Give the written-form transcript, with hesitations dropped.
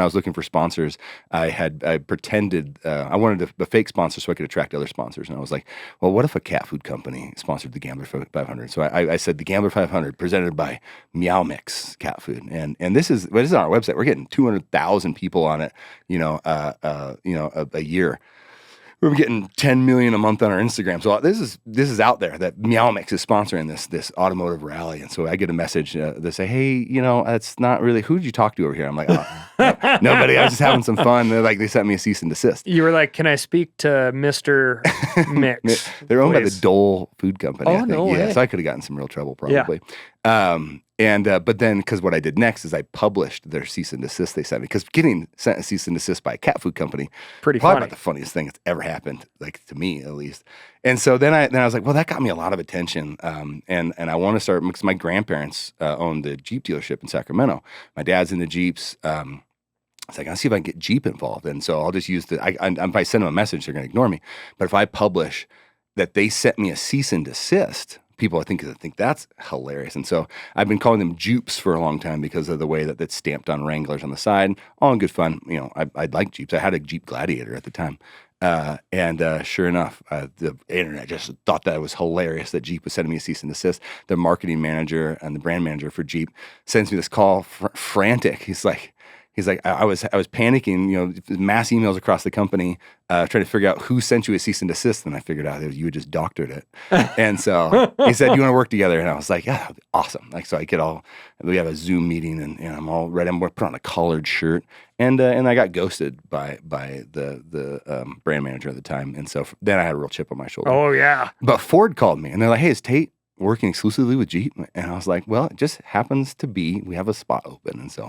I was looking for sponsors, I pretended I wanted a fake sponsor so I could attract other sponsors. And I was like, well, what if a cat food company sponsored the Gambler 500? So I said the Gambler 500 presented by Meow Mix cat food. And this is on our website. We're getting 200,000 people on it, a year. We're getting 10 million a month on our Instagram. So this is out there that Meow Mix is sponsoring this automotive rally. And so I get a message that say, hey, that's not really, who did you talk to over here? I'm like, oh, nobody. I was just having some fun. They sent me a cease and desist. You were like, can I speak to Mr. Mix? They're owned by the Dole Food Company. Oh, no way. So I could have gotten some real trouble probably. Yeah. But then, because what I did next is I published their cease and desist they sent me. Because getting sent a cease and desist by a cat food company, probably about the funniest thing that's ever happened, like to me at least. And so then I was like, well, that got me a lot of attention. And I want to start, because my grandparents owned the Jeep dealership in Sacramento. My dad's into Jeeps. It's like, I'll see if I can get Jeep involved. And so I'll just use if I send them a message, they're going to ignore me. But if I publish that they sent me a cease and desist, people I think that's hilarious. And so I've been calling them Jupes for a long time because of the way that it's stamped on Wranglers on the side. All in good fun. I like Jeeps. I had a Jeep Gladiator at the time. And sure enough, the internet just thought that it was hilarious that Jeep was sending me a cease and desist. The marketing manager and the brand manager for Jeep sends me this call, frantic. He's like, I was panicking, mass emails across the company, trying to figure out who sent you a cease and desist. And I figured out that you had just doctored it. And so he said, you want to work together? And I was like, yeah, that'd be awesome. So we have a Zoom meeting and I'm all ready. I'm put on a collared shirt. And I got ghosted by the brand manager at the time. And so then I had a real chip on my shoulder. Oh, yeah. But Ford called me and they're like, hey, is Tate working exclusively with Jeep? And I was like, well, it just happens to be, we have a spot open. And so